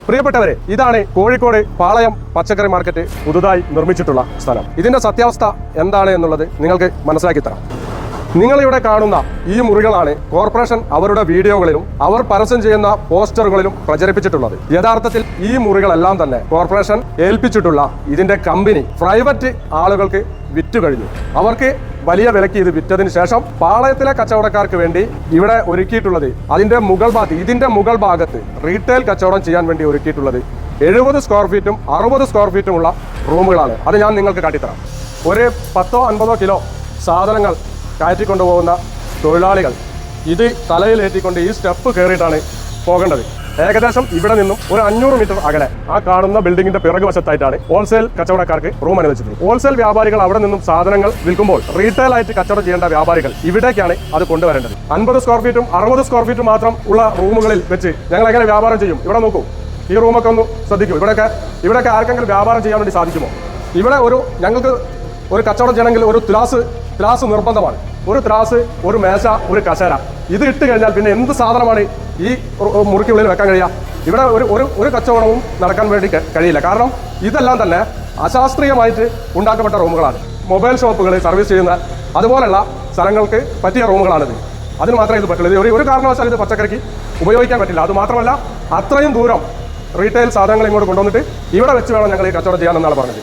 പ്രിയപ്പെട്ടവരെ, ഇതാണ് കോഴിക്കോട് പാളയം പച്ചക്കറി മാർക്കറ്റ് പുതുതായി നിർമ്മിച്ചിട്ടുള്ള സ്ഥലം. ഇതിന്റെ സത്യാവസ്ഥ എന്താണ് എന്നുള്ളത് നിങ്ങൾക്ക് മനസ്സിലാക്കി തരാം. നിങ്ങളിവിടെ കാണുന്ന ഈ മുറികളാണ് കോർപ്പറേഷൻ അവരുടെ വീഡിയോകളിലും അവർ പരസ്യം ചെയ്യുന്ന പോസ്റ്ററുകളിലും പ്രചരിപ്പിച്ചിട്ടുള്ളത്. യഥാർത്ഥത്തിൽ ഈ മുറികളെല്ലാം തന്നെ കോർപ്പറേഷൻ ഏൽപ്പിച്ചിട്ടുള്ള ഇതിന്റെ കമ്പനി പ്രൈവറ്റ് ആളുകൾക്ക് വിറ്റു കഴിഞ്ഞു. അവർക്ക് വലിയ വിലയ്ക്ക് ഇത് വിറ്റതിന് ശേഷം പാളയത്തിലെ കച്ചവടക്കാർക്ക് വേണ്ടി ഇവിടെ ഒരുക്കിയിട്ടുള്ളത് ഇതിന്റെ മുകൾ ഭാഗത്ത് റീറ്റെയിൽ കച്ചവടം ചെയ്യാൻ വേണ്ടി ഒരുക്കിയിട്ടുള്ളത് 70 സ്ക്വയർ ഫീറ്റും 60 സ്ക്വയർ ഫീറ്റുമുള്ള റൂമുകളാണ്. അത് ഞാൻ നിങ്ങൾക്ക് കാട്ടിത്തരാം. ഒരു 10-50 കിലോ സാധനങ്ങൾ കയറ്റിക്കൊണ്ടുപോകുന്ന തൊഴിലാളികൾ ഇത് തലയിലേറ്റിക്കൊണ്ട് ഈ സ്റ്റെപ്പ് കയറിയിട്ടാണ് പോകേണ്ടത്. ഏകദേശം ഇവിടെ നിന്നും ഒരു 500 മീറ്റർ അകലെ ആ കാണുന്ന ബിൽഡിംഗിന്റെ പിറകുവശത്തായിട്ടാണ് ഹോൾസെയിൽ കച്ചവടക്കാർക്ക് റൂം അനുവദിച്ചിട്ടുള്ളത്. ഹോൾസെയിൽ വ്യാപാരികൾ അവിടെ നിന്നും സാധനങ്ങൾ വിൽക്കുമ്പോൾ റീറ്റെയിൽ ആയിട്ട് കച്ചവടം ചെയ്യേണ്ട വ്യാപാരികൾ ഇവിടേക്കാണ് അത് കൊണ്ടുവരേണ്ടത്. 50 സ്ക്വയർ ഫീറ്റും 60 സ്ക്വയർ ഫീറ്റും മാത്രം ഉള്ള റൂമുകളിൽ വെച്ച് ഞങ്ങൾ എങ്ങനെ വ്യാപാരം ചെയ്യും? ഇവിടെ നോക്കൂ, ഈ റൂമൊക്കെ ഒന്ന് ശ്രദ്ധിക്കൂ. ഇവിടെയൊക്കെ ആർക്കെങ്കിലും വ്യാപാരം ചെയ്യാൻ വേണ്ടി സാധിക്കുമോ? ഇവിടെ ഞങ്ങൾക്ക് ഒരു കച്ചവടം ചെയ്യണമെങ്കിൽ ഒരു ത്രാസ് നിർബന്ധമാണ്. ഒരു ത്രാസ്, ഒരു മേശ, ഒരു കസേര. ഇത് ഇട്ട് കഴിഞ്ഞാൽ പിന്നെ എന്ത് സാധനമാണ് ഈ മുറിക്കുള്ളിൽ വെക്കാൻ കഴിയുക? ഇവിടെ ഒരു കച്ചവടവും നടക്കാൻ വേണ്ടി കഴിയില്ല. കാരണം ഇതെല്ലാം തന്നെ അശാസ്ത്രീയമായിട്ട് ഉണ്ടാക്കപ്പെട്ട റൂമുകളാണ്. മൊബൈൽ ഷോപ്പുകൾ, സർവീസ് ചെയ്യുന്ന അതുപോലെയുള്ള സ്ഥലങ്ങൾക്ക് പറ്റിയ റൂമുകളാണിത്. അതിന് മാത്രമേ ഇത് പറ്റുള്ളൂ. ഒരു കാരണവശാലും ഇത് പച്ചക്കറിക്ക് ഉപയോഗിക്കാൻ പറ്റില്ല. അതുമാത്രമല്ല, അത്രയും ദൂരം റീറ്റെയിൽ സാധനങ്ങൾ ഇങ്ങോട്ട് കൊണ്ടുവന്നിട്ട് ഇവിടെ വെച്ച് വേണം ഞങ്ങൾ ഈ കച്ചവടം ചെയ്യാമെന്നാണ് പറഞ്ഞത്.